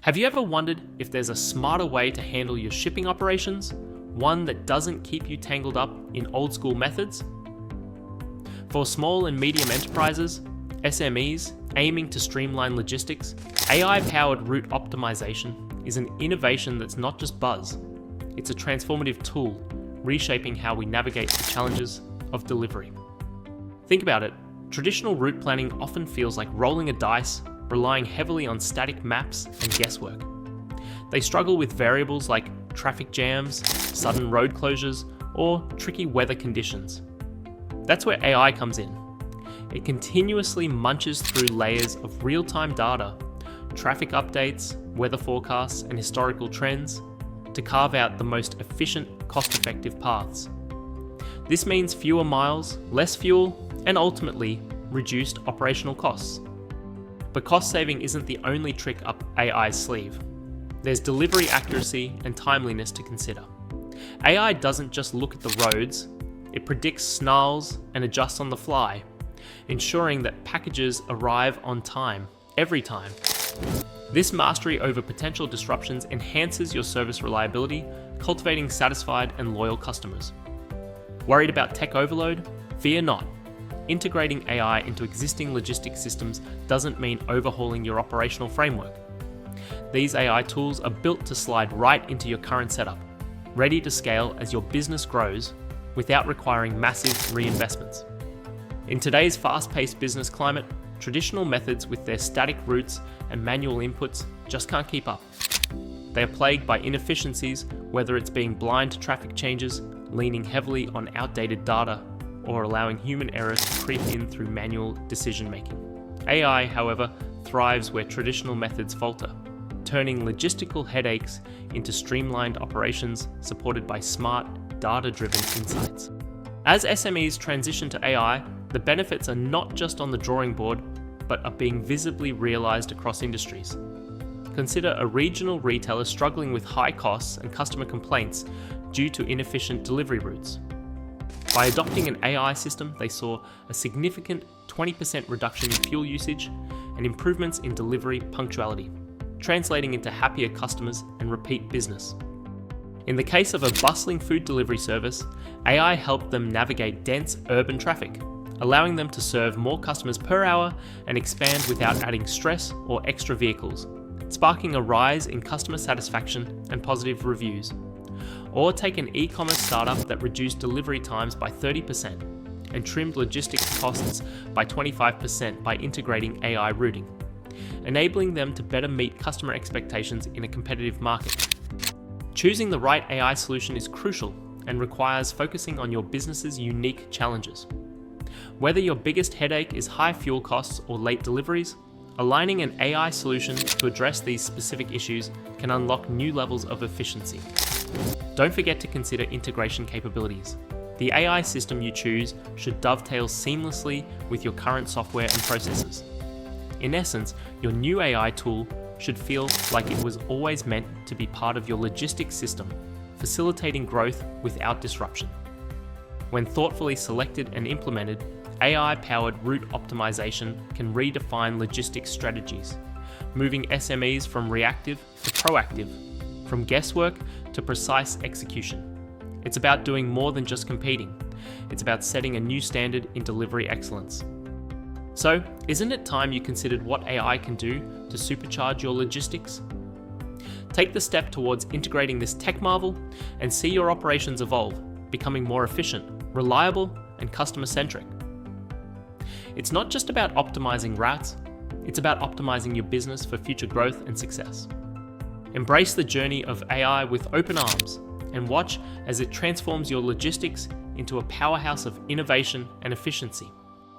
Have you ever wondered if there's a smarter way to handle your shipping operations? One that doesn't keep you tangled up in old school methods? For small and medium enterprises, SMEs aiming to streamline logistics, AI-powered route optimization is an innovation that's not just buzz. It's a transformative tool, reshaping how we navigate the challenges of delivery. Think about it. Traditional route planning often feels like rolling a dice, relying heavily on static maps and guesswork. They struggle with variables like traffic jams, sudden road closures, or tricky weather conditions. That's where AI comes in. It continuously munches through layers of real-time data, traffic updates, weather forecasts, and historical trends to carve out the most efficient, cost-effective paths. This means fewer miles, less fuel, and ultimately reduced operational costs. But cost saving isn't the only trick up AI's sleeve. There's delivery accuracy and timeliness to consider. AI doesn't just look at the roads, it predicts snarls and adjusts on the fly, ensuring that packages arrive on time, every time. This mastery over potential disruptions enhances your service reliability, cultivating satisfied and loyal customers. Worried about tech overload? Fear not. Integrating AI into existing logistics systems doesn't mean overhauling your operational framework. These AI tools are built to slide right into your current setup, ready to scale as your business grows without requiring massive reinvestments. In today's fast-paced business climate, traditional methods with their static routes and manual inputs just can't keep up. They are plagued by inefficiencies, whether it's being blind to traffic changes, leaning heavily on outdated data, or allowing human error to creep in through manual decision-making. AI, however, thrives where traditional methods falter, turning logistical headaches into streamlined operations supported by smart, data-driven insights. As SMEs transition to AI, the benefits are not just on the drawing board, but are being visibly realized across industries. Consider a regional retailer struggling with high costs and customer complaints due to inefficient delivery routes. By adopting an AI system, they saw a significant 20% reduction in fuel usage and improvements in delivery punctuality, translating into happier customers and repeat business. In the case of a bustling food delivery service, AI helped them navigate dense urban traffic, allowing them to serve more customers per hour and expand without adding stress or extra vehicles, sparking a rise in customer satisfaction and positive reviews. Or take an e-commerce startup that reduced delivery times by 30% and trimmed logistics costs by 25% by integrating AI routing, enabling them to better meet customer expectations in a competitive market. Choosing the right AI solution is crucial and requires focusing on your business's unique challenges. Whether your biggest headache is high fuel costs or late deliveries, aligning an AI solution to address these specific issues can unlock new levels of efficiency. Don't forget to consider integration capabilities. The AI system you choose should dovetail seamlessly with your current software and processes. In essence, your new AI tool should feel like it was always meant to be part of your logistics system, facilitating growth without disruption. When thoughtfully selected and implemented, AI-powered route optimization can redefine logistics strategies, moving SMEs from reactive to proactive, from guesswork to precise execution. It's about doing more than just competing. It's about setting a new standard in delivery excellence. So, isn't it time you considered what AI can do to supercharge your logistics? Take the step towards integrating this tech marvel and see your operations evolve, becoming more efficient, reliable, and customer-centric. It's not just about optimizing routes, it's about optimizing your business for future growth and success. Embrace the journey of AI with open arms and watch as it transforms your logistics into a powerhouse of innovation and efficiency.